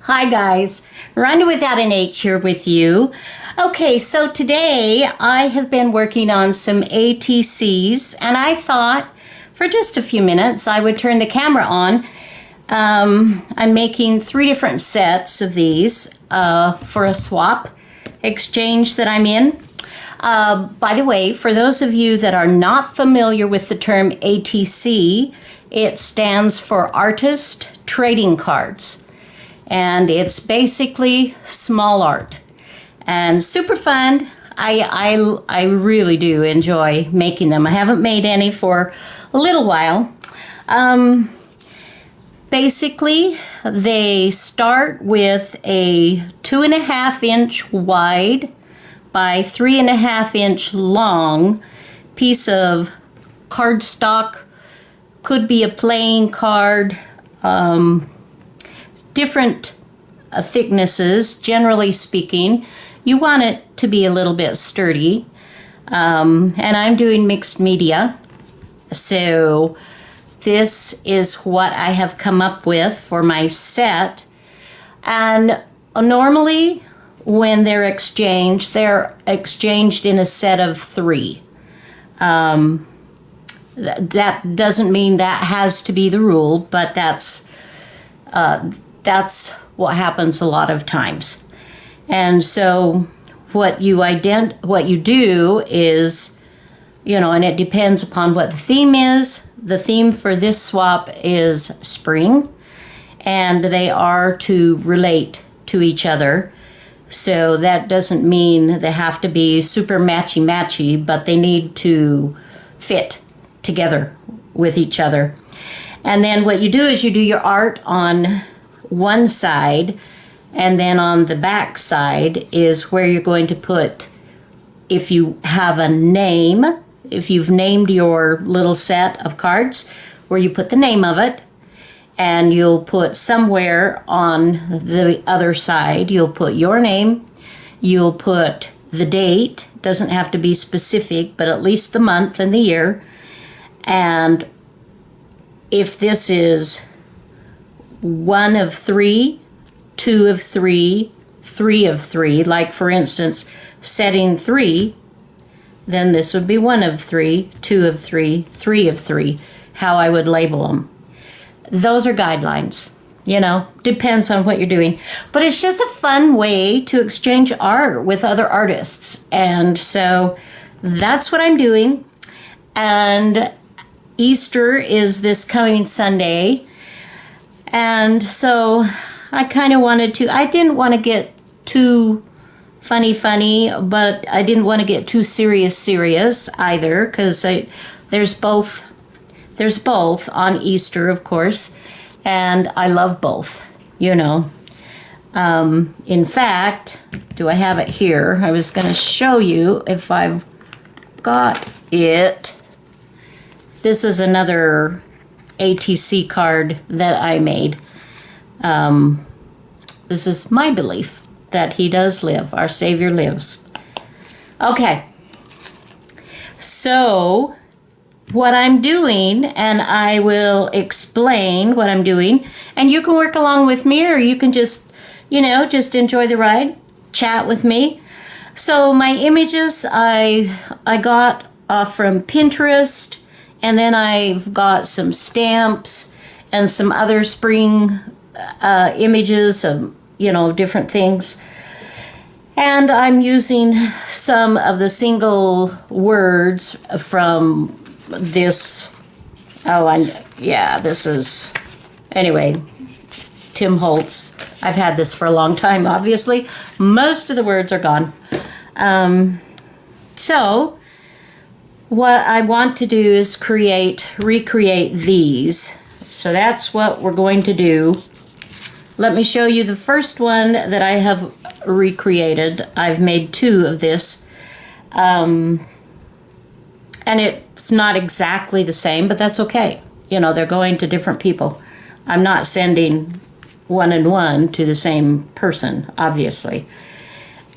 Hi guys, Ronda without an H here with you. Okay, so today I have been working on some ATCs and I thought for just a few minutes I would turn the camera on. I'm making 3 different sets of these for a swap exchange that I'm in. By the way, for those of you that are not familiar with the term ATC, it stands for Artist Trading Cards. And it's basically small art and super fun. I really do enjoy making them. I haven't made any for a little while. Basically, they start with a 2.5-inch wide by 3.5-inch long piece of cardstock. Could be a playing card. Different thicknesses, generally speaking. You want it to be a little bit sturdy. And I'm doing mixed media. So this is what I have come up with for my set. And normally when they're exchanged in a set of 3. That doesn't mean that has to be the rule, but that's what happens a lot of times. And so what you do is, and it depends upon what the theme is. The theme for this swap is spring, and they are to relate to each other. So that doesn't mean they have to be super matchy-matchy, but they need to fit together with each other. And then what you do is you do your art on one side, and then on the back side is where you're going to put, if you have a name, if you've named your little set of cards, where you put the name of it, and you'll put somewhere on the other side, you'll put your name, you'll put the date, doesn't have to be specific, but at least the month and the year, and if this is 1 of 3, 2 of 3, 3 of 3, like for instance, setting 3, then this would be 1 of 3, 2 of 3, 3 of 3, how I would label them. Those are guidelines, depends on what you're doing. But it's just a fun way to exchange art with other artists. And so that's what I'm doing. And Easter is this coming Sunday. And so I kind of I didn't want to get too funny, but I didn't want to get too serious either, because there's both on Easter, of course, and I love both, In fact, do I have it here? I was going to show you if I've got it. This is another ATC card that I made. This is my belief that he does live. Our Savior lives. Okay. So what I'm doing, and I will explain what I'm doing, and you can work along with me, or you can just enjoy the ride, chat with me. So my images I got from Pinterest. And then I've got some stamps and some other spring images of, different things. And I'm using some of the single words from this. This is, anyway, Tim Holtz. I've had this for a long time, obviously. Most of the words are gone. So what I want to do is recreate these. So that's what we're going to do. Let me show you the first one that I have recreated. I've made 2 of this. And it's not exactly the same, but that's okay. They're going to different people. I'm not sending 1 and 1 to the same person, obviously.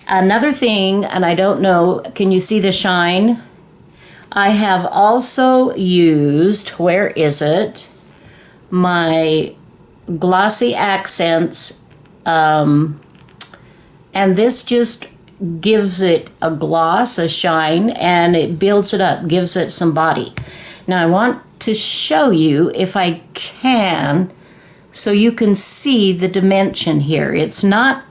Another thing, and I don't know, can you see the shine? I have also used, where is it? My glossy accents And this just gives it a gloss, a shine, and it builds it up, gives it some body. Now I want to show you, if I can, so you can see the dimension here. It's not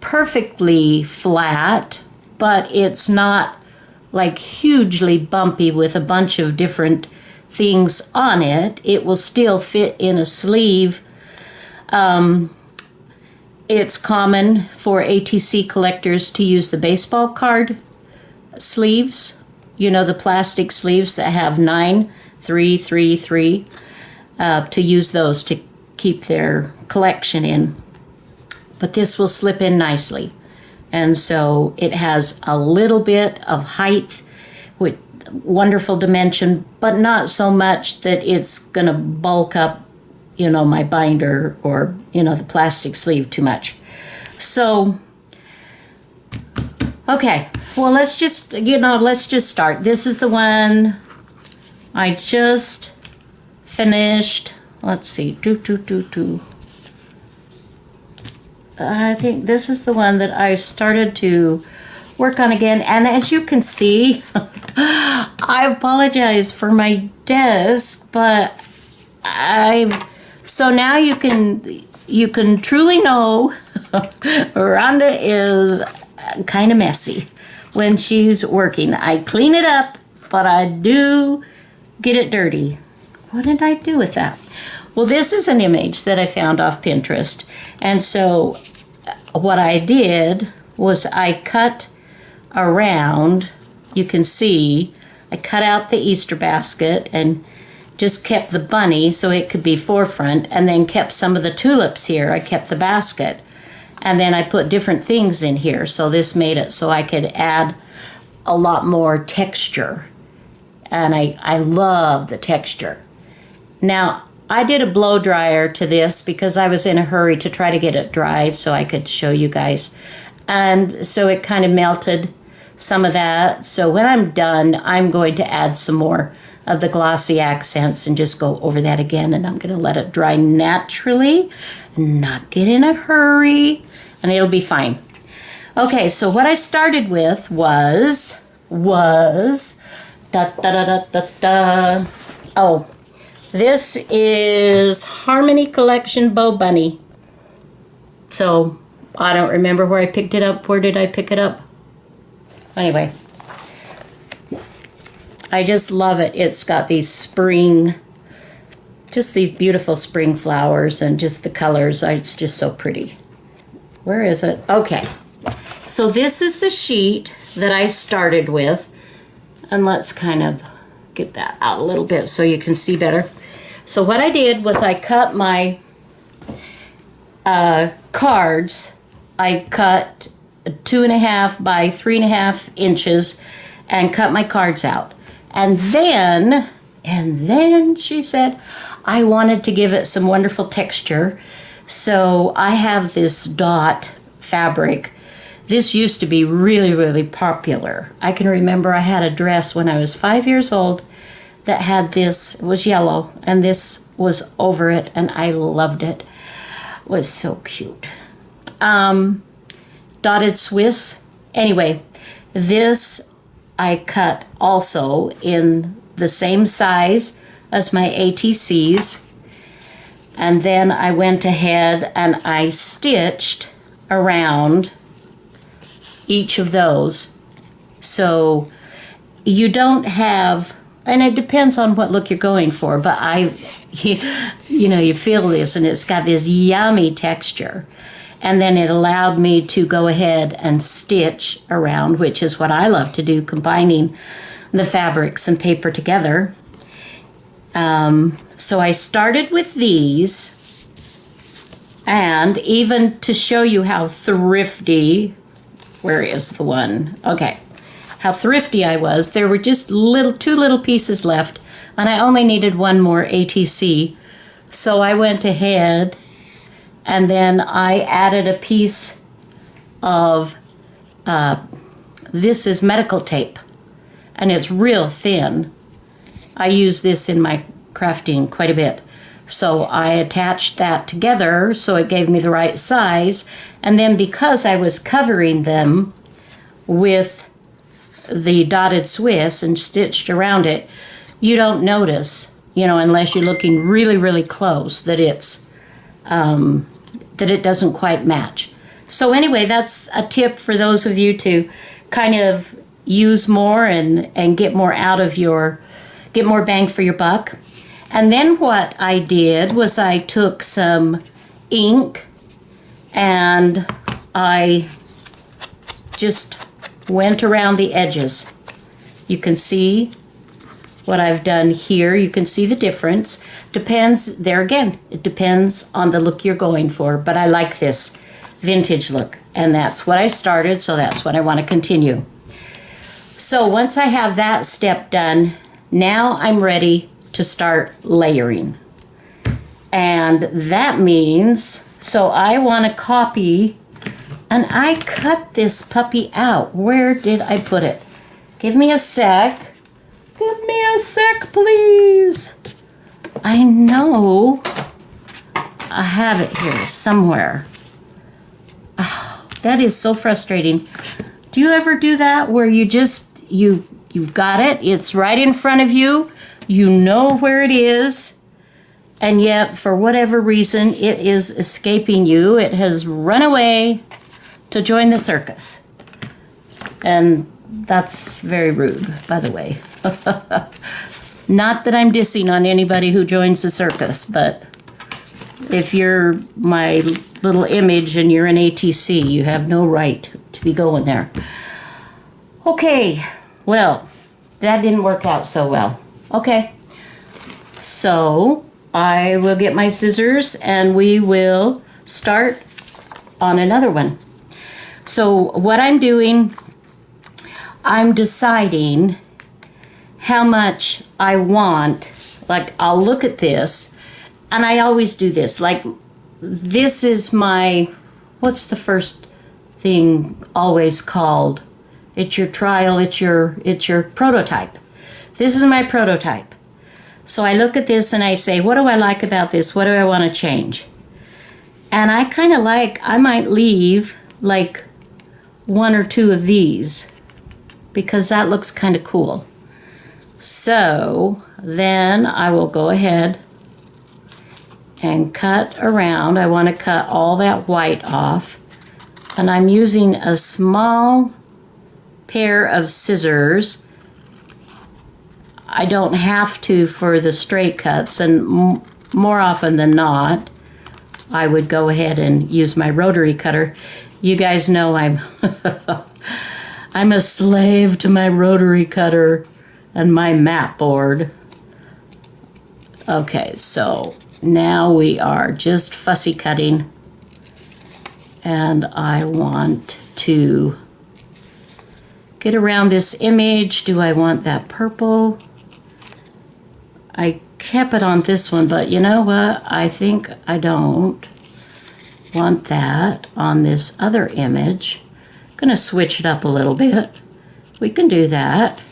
perfectly flat, but it's not like hugely bumpy with a bunch of different things on it. It will still fit in a sleeve. It's common for ATC collectors to use the baseball card sleeves. You know, the plastic sleeves that have 9, 3, 3, 3, to use those to keep their collection in. But this will slip in nicely. And so it has a little bit of height with wonderful dimension, but not so much that it's going to bulk up, you know, my binder or, you know, the plastic sleeve too much. So, okay, well, let's just start. This is the one I just finished. Let's see, I think this is the one that I started to work on again. And as you can see, I apologize for my desk, but so now you can truly know Ronda is kind of messy when she's working. I clean it up, but I do get it dirty. What did I do with that? Well, this is an image that I found off Pinterest. And so what I did was I cut around, you can see, I cut out the Easter basket and just kept the bunny so it could be forefront, and then kept some of the tulips here. I kept the basket. And then I put different things in here. So this made it so I could add a lot more texture. And I love the texture. Now, I did a blow dryer to this because I was in a hurry to try to get it dried so I could show you guys. And so it kind of melted some of that. So when I'm done, I'm going to add some more of the glossy accents and just go over that again. And I'm going to let it dry naturally, not get in a hurry, and it'll be fine. Okay, so what I started with was oh, this is Harmony Collection Bow Bunny. So I don't remember where I picked it up. Where did I pick it up? Anyway, I just love it. It's got these spring, just these beautiful spring flowers, and just the colors. It's just so pretty. Where is it? Okay. So this is the sheet that I started with. And let's kind of get that out a little bit so you can see better. So what I did was I cut my cards. I cut 2.5 by 3.5 inches and cut my cards out. And then she said, I wanted to give it some wonderful texture. So I have this dot fabric. This used to be really, really popular. I can remember I had a dress when I was 5 years old that had this. It was yellow, and this was over it, and I loved it. It was so cute. Dotted Swiss. Anyway, this I cut also in the same size as my ATCs. And then I went ahead and I stitched around each of those. So you don't have, and it depends on what look you're going for, but you feel this, and it's got this yummy texture. And then it allowed me to go ahead and stitch around, which is what I love to do, combining the fabrics and paper together. So I started with these, and even to show you how thrifty, where is the one? Okay, how thrifty I was, there were just two little pieces left, and I only needed one more ATC. So I went ahead and then I added a piece of, this is medical tape, and it's real thin. I use this in my crafting quite a bit. So I attached that together so it gave me the right size. And then because I was covering them with the dotted Swiss and stitched around it, you don't notice, you know, unless you're looking really, really close, that it's that it doesn't quite match. So anyway, that's a tip for those of you to kind of use more and get more out of get more bang for your buck. And then what I did was I took some ink and I just went around the edges. You can see what I've done here. You can see the difference. Depends, there again, it depends on the look you're going for, but I like this vintage look, and that's what I started, so that's what I want to continue. So once I have that step done, now I'm ready to start layering. And that means, so I want to copy, and I cut this puppy out. Where did I put it? Give me a sec. Give me a sec, please. I know I have it here somewhere. Oh, that is so frustrating. Do you ever do that where you just, you've got it, it's right in front of you, you know where it is, and yet for whatever reason it is escaping you, it has run away to join the circus. And that's very rude, by the way. Not that I'm dissing on anybody who joins the circus, but if you're my little image and you're an ATC, you have no right to be going there. Okay, well, that didn't work out so well. Okay, so I will get my scissors and we will start on another one. So what I'm doing, I'm deciding how much I want. Like, I'll look at this, and I always do this. Like, this is my, what's the first thing always called? It's your trial, it's your prototype. This is my prototype. So I look at this and I say, what do I like about this? What do I want to change? And I kind of like, I might leave like one or two of these because that looks kind of cool. So then I will go ahead and cut around. I want to cut all that white off. And I'm using a small pair of scissors. I don't have to for the straight cuts, and more often than not, I would go ahead and use my rotary cutter. You guys know I'm I'm a slave to my rotary cutter and my mat board. Okay, so now we are just fussy cutting, and I want to get around this image. Do I want that purple? I kept it on this one, but you know what? I think I don't want that on this other image. I'm gonna switch it up a little bit. We can do that.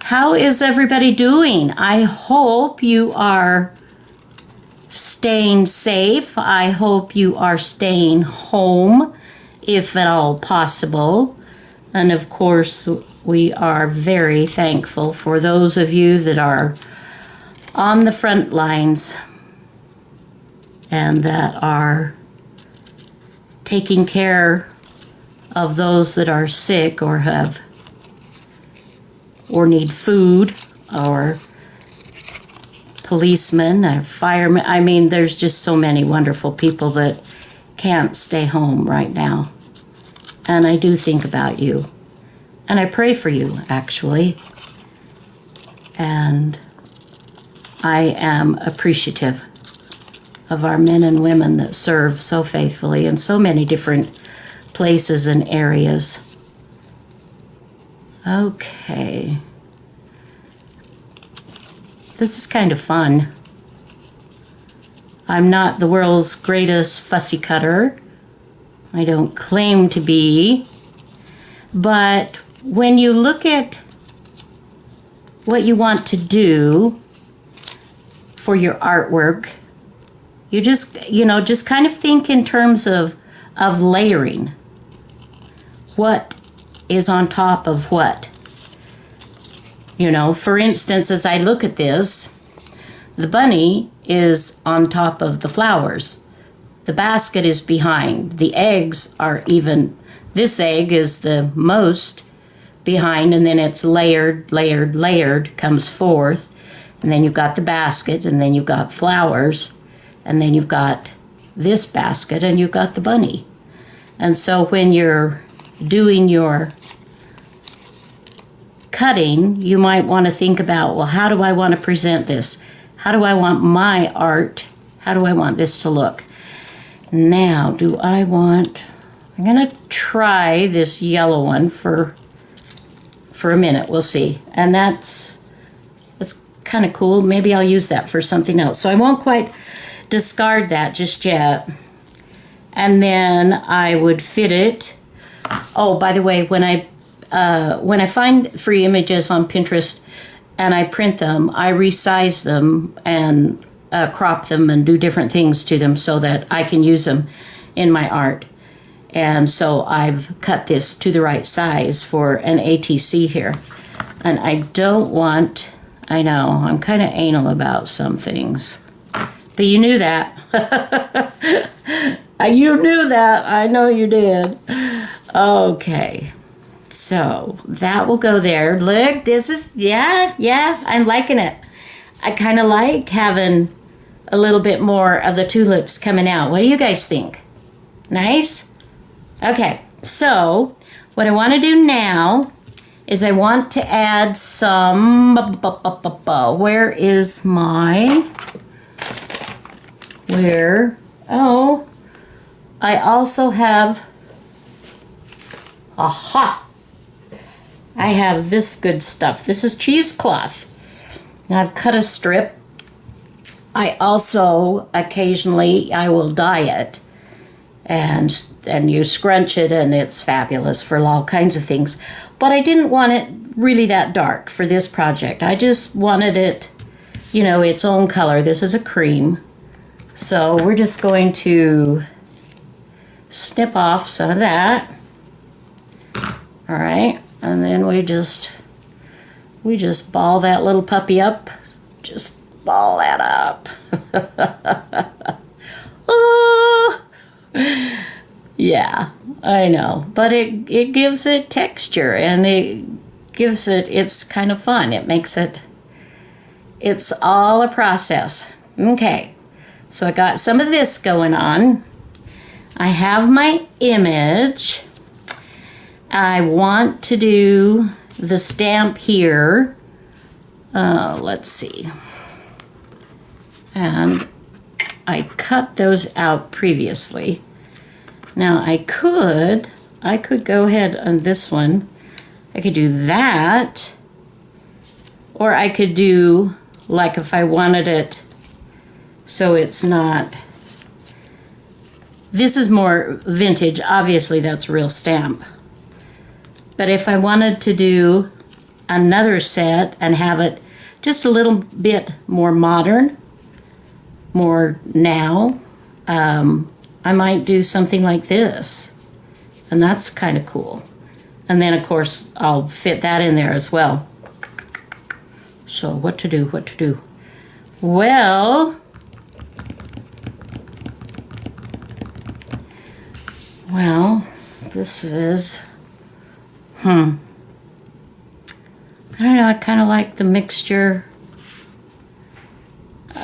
How is everybody doing? I hope you are staying safe. I hope you are staying home, if at all possible. And of course, we are very thankful for those of you that are on the front lines and that are taking care of those that are sick or need food, or policemen or firemen. I mean, there's just so many wonderful people that can't stay home right now. And I do think about you. And I pray for you, actually. And I am appreciative of our men and women that serve so faithfully in so many different places and areas. Okay. This is kind of fun. I'm not the world's greatest fussy cutter. I don't claim to be. But when you look at what you want to do, for your artwork, you just, just kind of think in terms of layering. What is on top of what? For instance, as I look at this, the bunny is on top of the flowers. The basket is behind. The eggs are even, this egg is the most behind, and then it's layered, layered, layered, comes forth. And then you've got the basket, and then you've got flowers, and then you've got this basket, and you've got the bunny. And so when you're doing your cutting, you might want to think about, well, how do I want to present this? How do I want my art? How do I want this to look? Now, I'm going to try this yellow one for a minute. We'll see. And that's kind of cool. Maybe I'll use that for something else. So I won't quite discard that just yet. And then I would fit it. Oh, by the way, when I find free images on Pinterest and I print them, I resize them and crop them and do different things to them so that I can use them in my art. And so I've cut this to the right size for an ATC here. And I don't want, I know, I'm kind of anal about some things. But you knew that. You knew that. I know you did. Okay. So that will go there. Look, this is, yeah, I'm liking it. I kind of like having a little bit more of the tulips coming out. What do you guys think? Nice? Okay, so what I want to do now is I want to add some, where is my, oh, I also have, aha, I have this good stuff. This is cheesecloth. Now I've cut a strip. I also, occasionally, I will dye it. And you scrunch it, and it's fabulous for all kinds of things. But I didn't want it really that dark for this project. I just wanted it, its own color. This is a cream. So we're just going to snip off some of that. All right. And then we just ball that little puppy up. Just ball that up. Oh! Yeah, I know. But it gives it texture, and it's kind of fun. It makes it's all a process. Okay, so I got some of this going on. I have my image. I want to do the stamp here. Let's see. And I cut those out previously. Now I could go ahead on this one. I could do that. Or I could do, like, if I wanted it so it's not, this is more vintage. Obviously that's real stamp. But if I wanted to do another set and have it just a little bit more modern, more now, I might do something like this. And that's kind of cool. And then, of course, I'll fit that in there as well. So what to do? Well, this is, I don't know, I kind of like the mixture.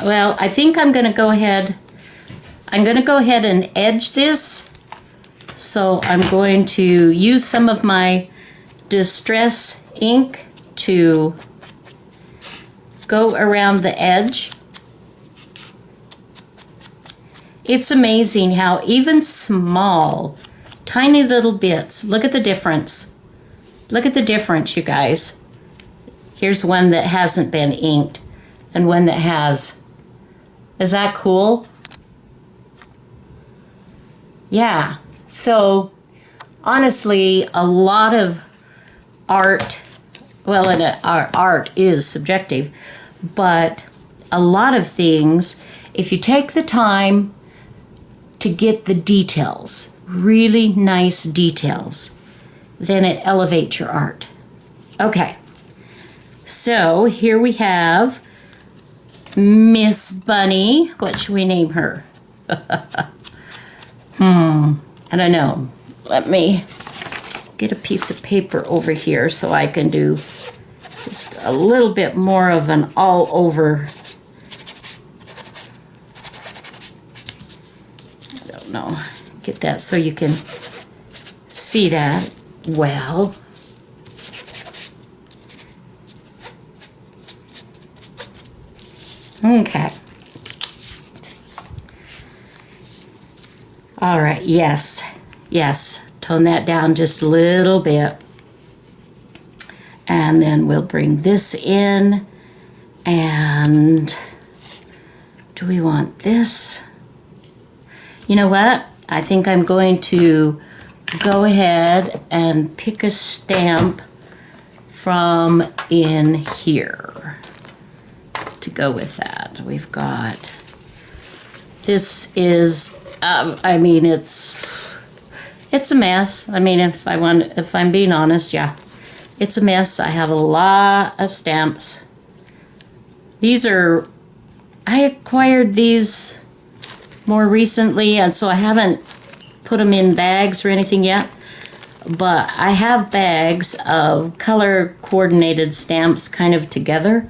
Well, I think I'm going to go ahead and edge this. So I'm going to use some of my Distress ink to go around the edge. It's amazing how even small, tiny little bits, look at the difference. Look at the difference, you guys. Here's one that hasn't been inked and one that has. Is that cool? Yeah. So honestly, a lot of art, well, and our art is subjective, but a lot of things, if you take the time to get the details, really nice details, then it elevates your art. Okay, so here we have Miss Bunny. What should we name her? I don't know. Let me get a piece of paper over here so I can do just a little bit more of an all over. I don't know. Get that so you can see that well. Okay. All right, yes, tone that down just a little bit. And then we'll bring this in. And do we want this? You know what? I think I'm going to go ahead and pick a stamp from in here to go with that. We've got, this is, I mean, it's a mess. I mean, if I'm being honest, yeah, it's a mess. I have a lot of stamps. These are, I acquired these more recently, and so I haven't put them in bags or anything yet, but I have bags of color coordinated stamps kind of together.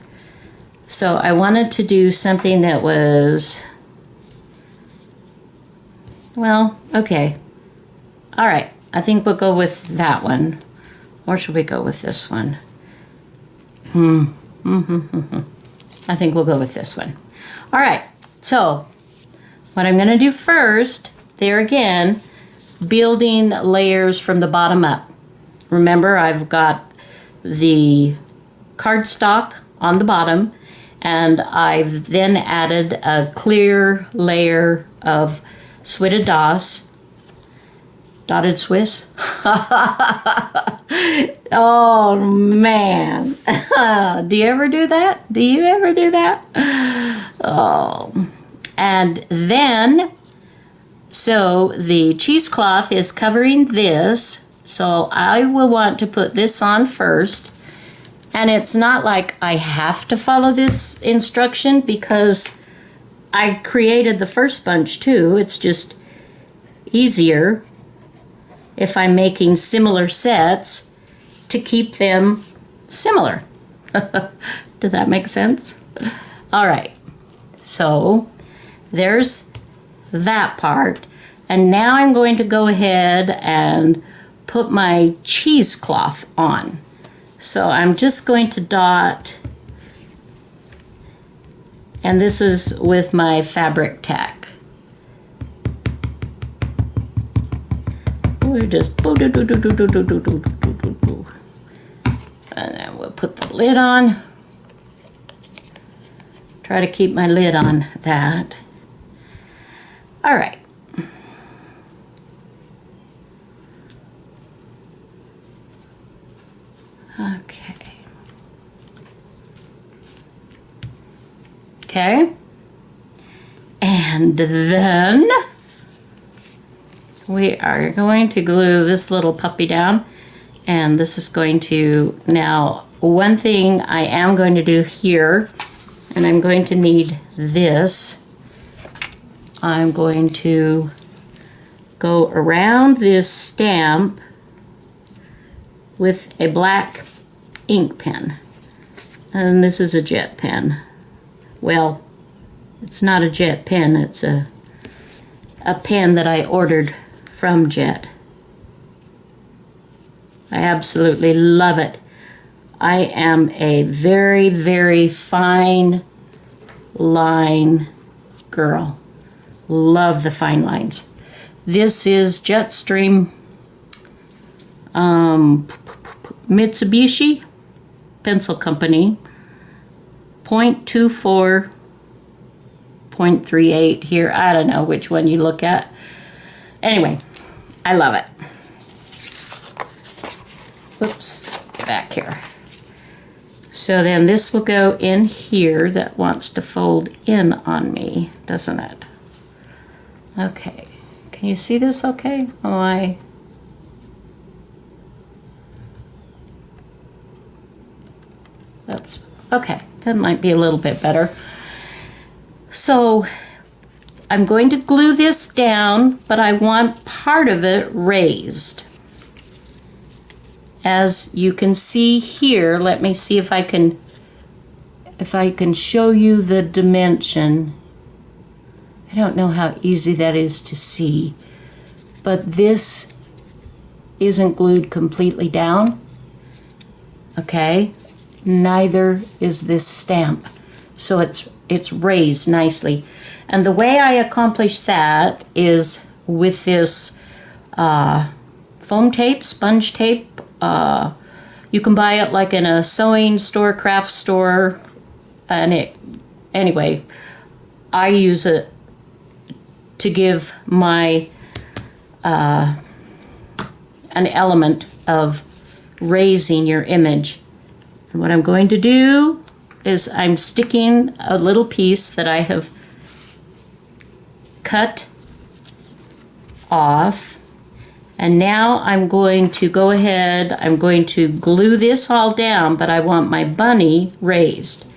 So I wanted to do something that was, well, okay. All right, I think we'll go with that one. Or should we go with this one? I think we'll go with this one. All right, so what I'm gonna do first, there again, building layers from the bottom up. Remember, I've got the cardstock on the bottom, and I've then added a clear layer of Switted DOS, dotted Swiss. Oh man, do you ever do that? Do you ever do that? Oh, and then, so the cheesecloth is covering this, so I will want to put this on first. And it's not like I have to follow this instruction because I created the first bunch too. It's just easier if I'm making similar sets to keep them similar. Does that make sense? All right, so there's that part. And now I'm going to go ahead and put my cheesecloth on. So I'm just going to dot, and this is with my fabric tack. We just, and then we'll put the lid on. Try to keep my lid on that. All right. Okay. And then we are going to glue this little puppy down, and this is going to, now one thing I am going to do here, and I'm going to need this. I'm going to go around this stamp with a black ink pen, and this is a jet pen. Well, it's not a jet pen, it's a pen that I ordered from Jet. I absolutely love it. I am a very, very fine line girl. Love the fine lines. This is Jetstream Mitsubishi Pencil Company. 0.24, 0.38 here. I don't know which one you look at. Anyway, I love it. Whoops, back here. So then this will go in here that wants to fold in on me, doesn't it? Okay, can you see this okay? Oh, that's okay, that might be a little bit better. So I'm going to glue this down, but I want part of it raised. As you can see here, let me see if I can show you the dimension. I don't know how easy that is to see, but this isn't glued completely down, okay? Neither is this stamp, so it's raised nicely. And the way I accomplish that is with this foam tape, sponge tape. You can buy it like in a sewing store, craft store, and anyway, I use it to give my an element of raising your image. And what I'm going to do is I'm sticking a little piece that I have cut off, and now I'm going to go ahead, I'm going to glue this all down, but I want my bunny raised.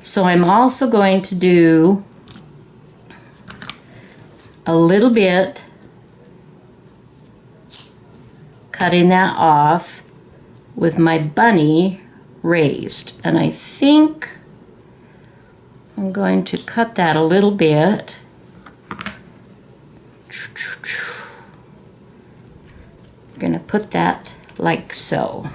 So I'm also going to do a little bit, cutting that off with my bunny raised. And I think I'm going to cut that a little bit. I'm going to put that like so.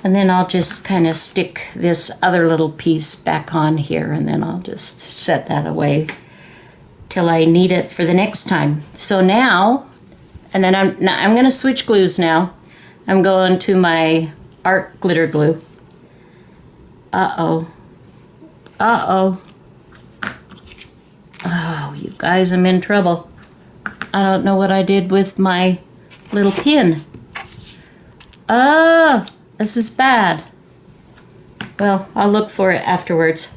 And then I'll just kind of stick this other little piece back on here, and then I'll just set that away till I need it for the next time. So now, and then I'm going to switch glues now. I'm going to my art glitter glue. Uh-oh. Uh-oh. Oh, you guys, I'm in trouble. I don't know what I did with my little pin. Oh, this is bad. Well, I'll look for it afterwards.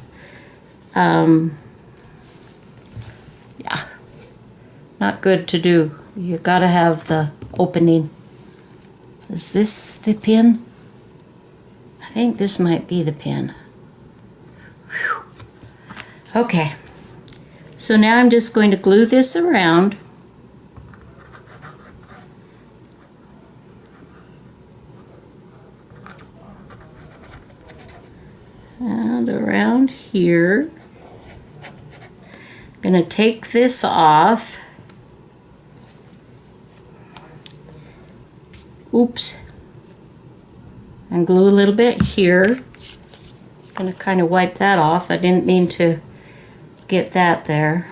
Yeah, not good to do. You gotta have the opening. Is this the pin? I think this might be the pin. Whew. Okay, so now I'm just going to glue this around. And around here. I'm going to take this off. Oops. And glue a little bit here. I'm going to kind of wipe that off. I didn't mean to get that there.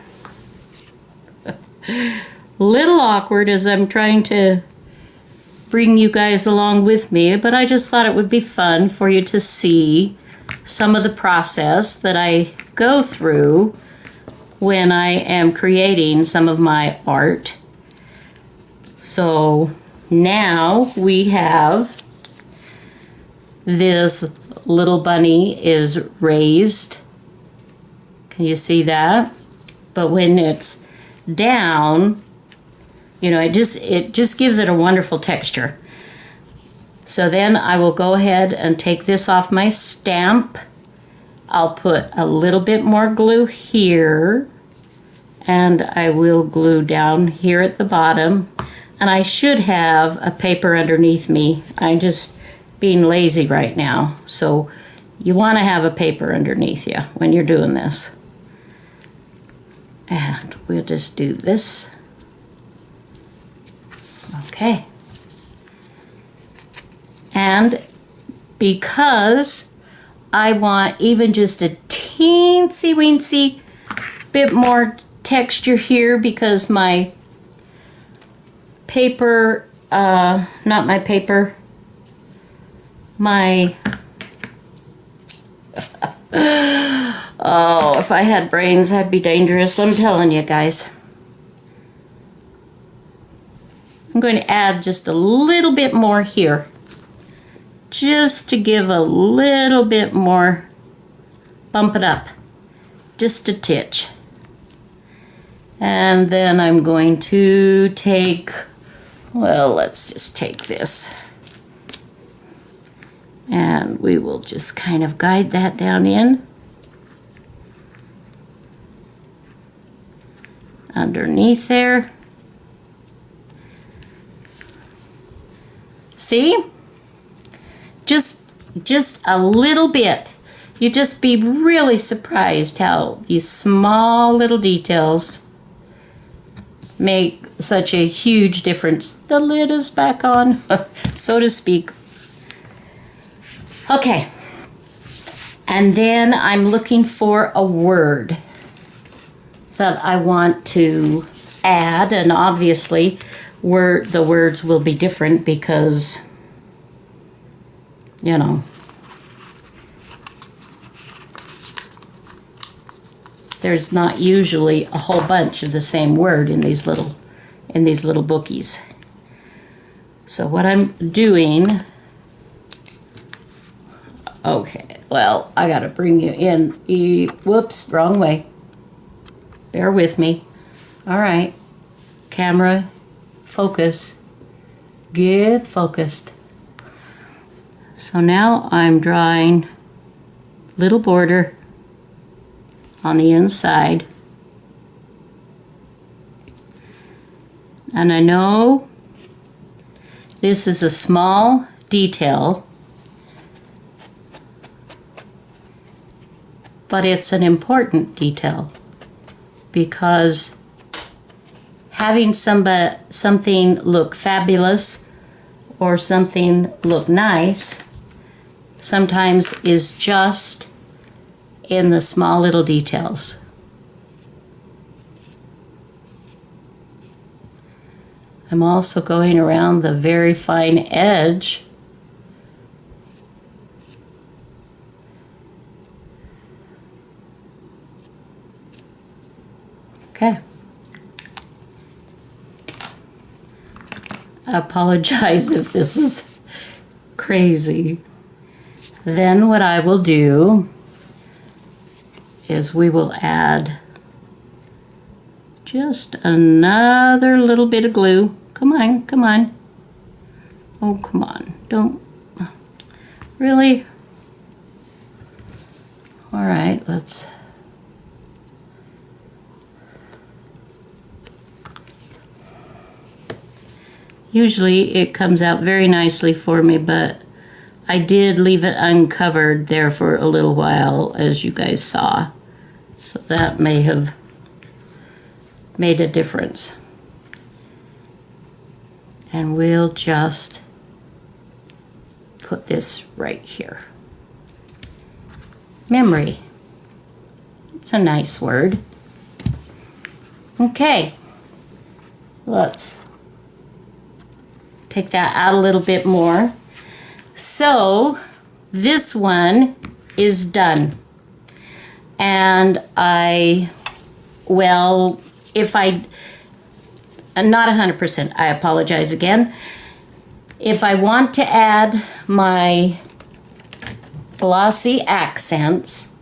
Little awkward as I'm trying to bring you guys along with me, but I just thought it would be fun for you to see some of the process that I go through when I am creating some of my art. So now we have this little bunny is raised. Can you see that? But when it's down, you know, it just gives it a wonderful texture. So then I will go ahead and take this off my stamp. I'll put a little bit more glue here, and I will glue down here at the bottom. And I should have a paper underneath me. I'm just being lazy right now. So you want to have a paper underneath you when you're doing this. And we'll just do this. Okay. And because I want even just a teensy weensy bit more texture here, because my paper, not my paper, my, oh, if I had brains, I'd be dangerous, I'm telling you guys. I'm going to add just a little bit more here. just to give a little bit more, bump it up, just a titch. And then I'm going to take, well, let's just take this. And we will just kind of guide that down in. Underneath there. See? Just a little bit. You'd just be really surprised how these small little details make such a huge difference. The lid is back on, so to speak. Okay. And then I'm looking for a word that I want to add, and obviously the words will be different because, you know, there's not usually a whole bunch of the same word in these little bookies. So what I'm doing, okay, well, I gotta bring you in. Whoops, wrong way. Bear with me. All right, camera, focus. Get focused. So now I'm drawing little border on the inside. And I know this is a small detail, but it's an important detail because having something look fabulous or something look nice sometimes is just in the small little details. I'm also going around the very fine edge. Okay. I apologize if this is crazy. Then what I will do is we will add just another little bit of glue. Come on, come on. Oh, come on. Don't. Really? All right, let's. Usually it comes out very nicely for me, but I did leave it uncovered there for a little while, as you guys saw. So that may have made a difference. And we'll just put this right here. Memory. It's a nice word. Okay. Let's take that out a little bit more. So this one is done. And if I, not 100%, I apologize again. If I want to add my glossy accents,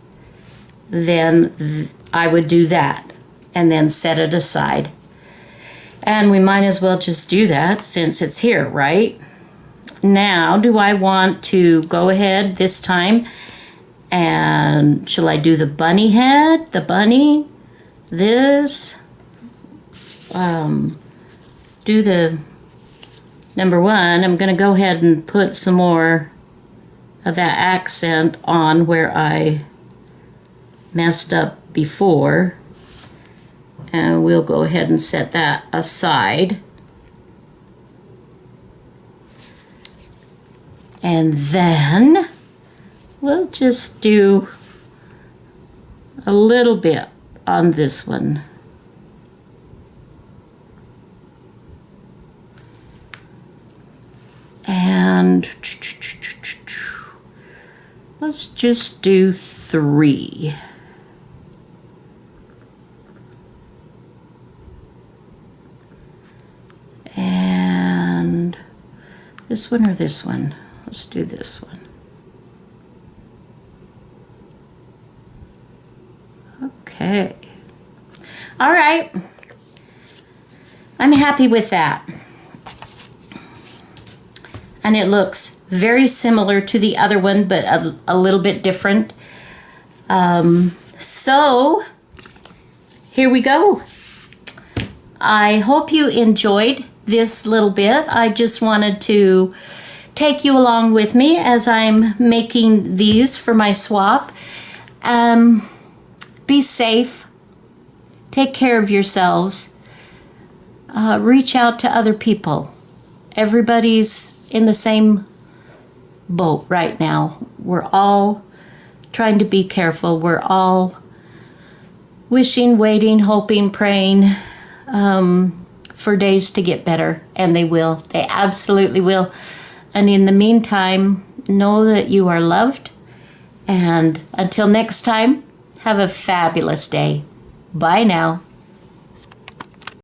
then I would do that and then set it aside. And we might as well just do that since it's here, right? Now, do I want to go ahead this time and shall I do the bunny head, the bunny, this, do the number one. I'm going to go ahead and put some more of that accent on where I messed up before. And we'll go ahead and set that aside. And then we'll just do a little bit on this one. And let's just do 3. And this one or this one? Let's do this one. Okay. All right. I'm happy with that. And it looks very similar to the other one, but a little bit different. So here we go. I hope you enjoyed this little bit. I just wanted to take you along with me as I'm making these for my swap. Be safe. Take care of yourselves. Reach out to other people. Everybody's in the same boat right now. We're all trying to be careful. We're all wishing, waiting, hoping, praying for days to get better. And they will. They absolutely will. And in the meantime, know that you are loved. And until next time, have a fabulous day. Bye now.